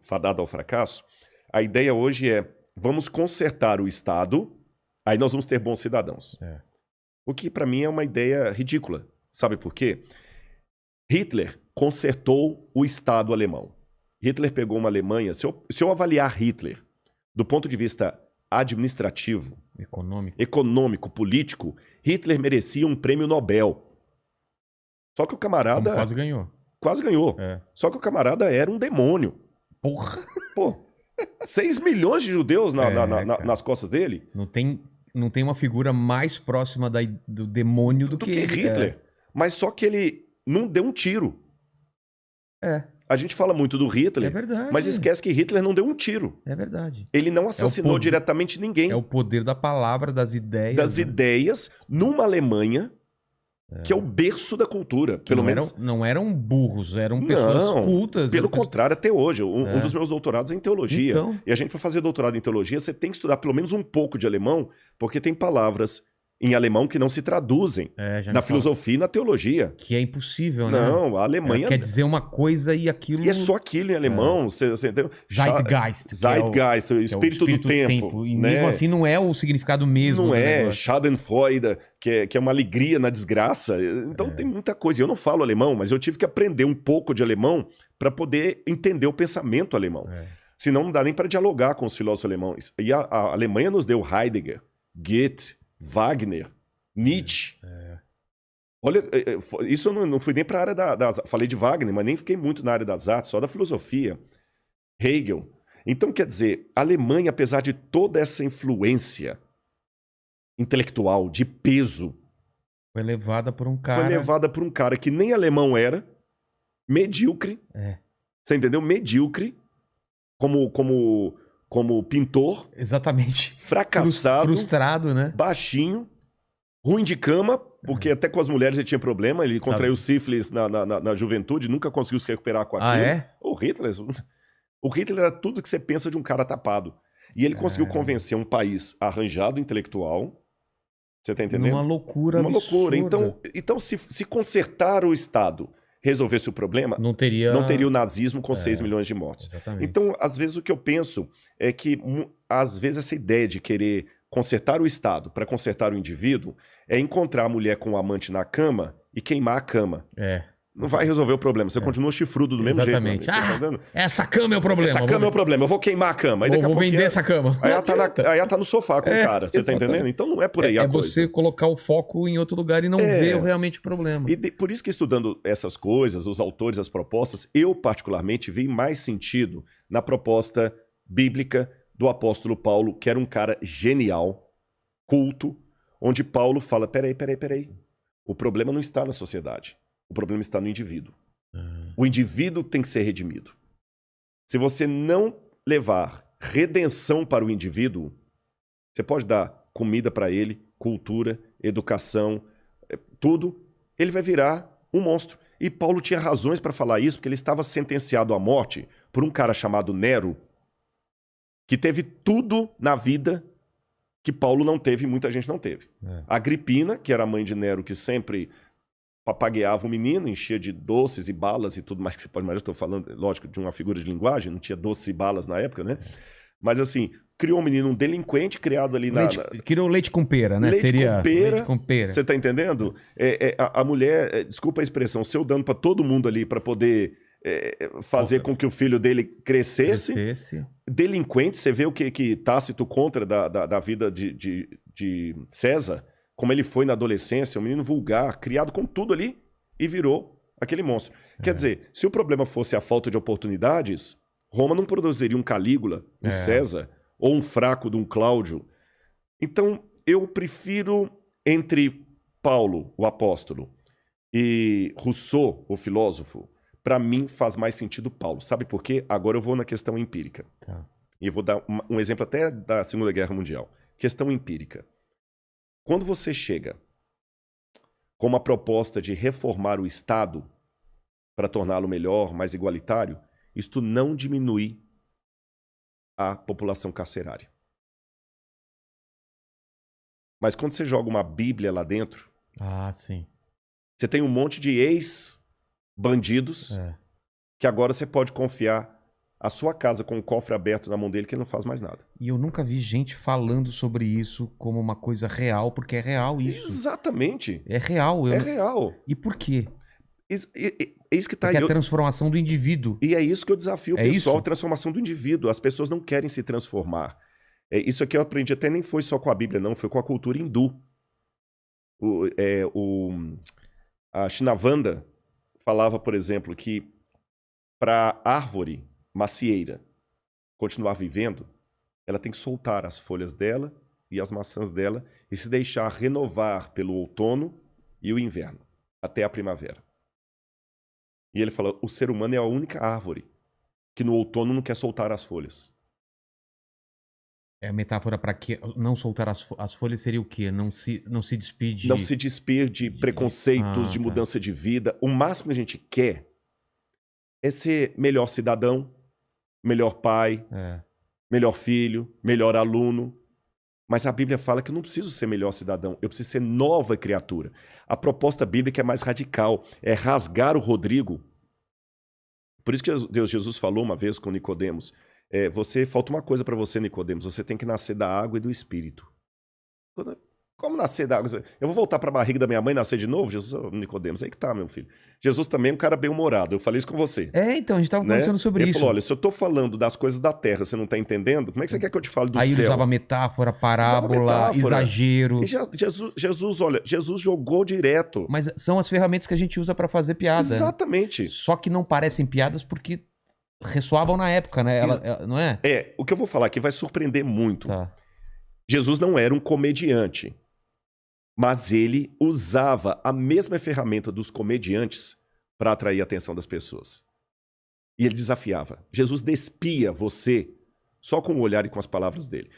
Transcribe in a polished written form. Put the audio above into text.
fadado ao fracasso, a ideia hoje é, vamos consertar o Estado, aí nós vamos ter bons cidadãos. O que para mim é uma ideia ridícula. Sabe por quê? Hitler consertou o Estado alemão. Hitler pegou uma Alemanha... Se eu avaliar Hitler do ponto de vista administrativo, econômico, político, Hitler merecia um prêmio Nobel. Só que o camarada... Como quase ganhou. Quase ganhou. Só que o camarada era um demônio. Porra! Pô, 6 milhões de judeus nas costas dele. Não tem uma figura mais próxima do demônio do que Hitler. Mas só que ele não deu um tiro. A gente fala muito do Hitler, mas esquece que Hitler não deu um tiro. É verdade. Ele não assassinou diretamente ninguém. É o poder da palavra, das ideias. Das ideias, numa Alemanha que é o berço da cultura. Pelo menos... Não eram burros, eram pessoas cultas. Pelo contrário, até hoje. Um dos meus doutorados é em teologia. Então... E a gente, para fazer doutorado em teologia, você tem que estudar pelo menos um pouco de alemão, porque tem palavras em alemão que não se traduzem na filosofia e na teologia. Que é impossível, né? Não, a Alemanha... quer dizer uma coisa e aquilo... E é só aquilo em alemão. Você entendeu? Zeitgeist. Zeitgeist, o espírito do tempo. E né? mesmo assim não é o significado mesmo. Não é. Schadenfreude, que é uma alegria na desgraça. Então tem muita coisa. Eu não falo alemão, mas eu tive que aprender um pouco de alemão para poder entender o pensamento alemão. Senão não dá nem para dialogar com os filósofos alemães. E a Alemanha nos deu Heidegger, Goethe, Wagner, Nietzsche. Olha, isso eu não fui nem para a área das... Falei de Wagner, mas nem fiquei muito na área das artes, só da filosofia. Hegel. Então, quer dizer, a Alemanha, apesar de toda essa influência intelectual, de peso... Foi levada por um cara... Foi levada por um cara que nem alemão era, medíocre. Você entendeu? Medíocre, como pintor. Exatamente. Fracassado. Frustrado, né? Baixinho. Ruim de cama, porque até com as mulheres ele tinha problema. Ele contraiu sífilis na juventude, nunca conseguiu se recuperar com aquilo. O Hitler era tudo que você pensa de um cara tapado. E ele conseguiu convencer um país arranjado intelectual. Você tá entendendo? Uma loucura Uma absurda. loucura. Então se consertar o Estado resolvesse o problema, não teria o nazismo com 6 milhões de mortos. Exatamente. Então, às vezes, o que eu penso é que, às vezes, essa ideia de querer consertar o Estado para consertar o indivíduo é encontrar a mulher com o amante na cama e queimar a cama. Não vai resolver o problema. Você continua chifrudo do mesmo jeito. Exatamente. Essa cama é o problema. Essa cama é o problema. Eu vou queimar a cama. Aí, vou vender essa cama. Aí ela tá no sofá com o cara. Você tá entendendo? Então não é por aí a coisa. É você colocar o foco em outro lugar e não ver realmente o problema. E por isso que estudando essas coisas, os autores, as propostas, eu particularmente vi mais sentido na proposta bíblica do apóstolo Paulo, que era um cara genial, culto, onde Paulo fala, peraí. O problema não está na sociedade. O problema está no indivíduo. O indivíduo tem que ser redimido. Se você não levar redenção para o indivíduo, você pode dar comida para ele, cultura, educação, tudo, ele vai virar um monstro. E Paulo tinha razões para falar isso, porque ele estava sentenciado à morte por um cara chamado Nero, que teve tudo na vida que Paulo não teve e muita gente não teve. Agripina, que era a mãe de Nero, que sempre papagueava o menino, enchia de doces e balas e tudo mais que você pode imaginar. Estou falando, lógico, de uma figura de linguagem, não tinha doces e balas na época, né? Mas assim, criou um menino, um delinquente, criado ali criou leite com pera, né? Leite com pera. Você tá entendendo? A mulher, desculpa a expressão, seu dando para todo mundo ali para poder fazer com que o filho dele crescesse. Delinquente, você vê o que Tácito contra da vida de César, como ele foi na adolescência, um menino vulgar, criado com tudo ali, e virou aquele monstro. Quer dizer, se o problema fosse a falta de oportunidades, Roma não produziria um Calígula, um César, ou um fraco de um Cláudio. Então, eu prefiro, entre Paulo, o apóstolo, e Rousseau, o filósofo, para mim faz mais sentido Paulo. Sabe por quê? Agora eu vou na questão empírica. E eu vou dar um exemplo até da Segunda Guerra Mundial. Questão empírica. Quando você chega com uma proposta de reformar o Estado para torná-lo melhor, mais igualitário, isto não diminui a população carcerária. Mas quando você joga uma Bíblia lá dentro, você tem um monte de ex-bandidos que agora você pode confiar a sua casa com o cofre aberto na mão dele que ele não faz mais nada. E eu nunca vi gente falando sobre isso como uma coisa real, porque é real isso. Exatamente. É real. É real. E por quê? É isso que tá porque é a transformação do indivíduo. E é isso que eu desafio o pessoal, a transformação do indivíduo. As pessoas não querem se transformar. Isso aqui eu aprendi até nem foi só com a Bíblia, não. Foi com a cultura hindu. A Shinavanda falava, por exemplo, que para a árvore macieira continuar vivendo, ela tem que soltar as folhas dela e as maçãs dela e se deixar renovar pelo outono e o inverno, até a primavera. E ele fala, o ser humano é a única árvore que no outono não quer soltar as folhas. É a metáfora para que não soltar as folhas seria o quê? Não se despir de... Não se despir de preconceitos, de mudança de vida. O máximo que a gente quer é ser melhor cidadão, melhor pai, melhor filho, melhor aluno. Mas a Bíblia fala que eu não preciso ser melhor cidadão, eu preciso ser nova criatura. A proposta bíblica é mais radical, é rasgar o Rodrigo. Por isso que Jesus falou uma vez com Nicodemos, falta uma coisa para você, Nicodemos, você tem que nascer da água e do Espírito. Como nascer da água? Eu vou voltar para a barriga da minha mãe e nascer de novo? Jesus, Nicodemos, aí que tá, meu filho. Jesus também é um cara bem-humorado, eu falei isso com você. Então, a gente estava conversando sobre isso. Ele falou, olha, se eu tô falando das coisas da terra, você não tá entendendo, como é que você quer que eu te fale do céu? Aí ele usava metáfora, parábola, exagero. E Jesus jogou direto. Mas são as ferramentas que a gente usa para fazer piada. Exatamente. Né? Só que não parecem piadas porque ressoavam na época, né? Não é? O que eu vou falar aqui vai surpreender muito. Tá. Jesus não era um comediante. Mas ele usava a mesma ferramenta dos comediantes para atrair a atenção das pessoas. E ele desafiava. Jesus despia você só com o olhar e com as palavras dele.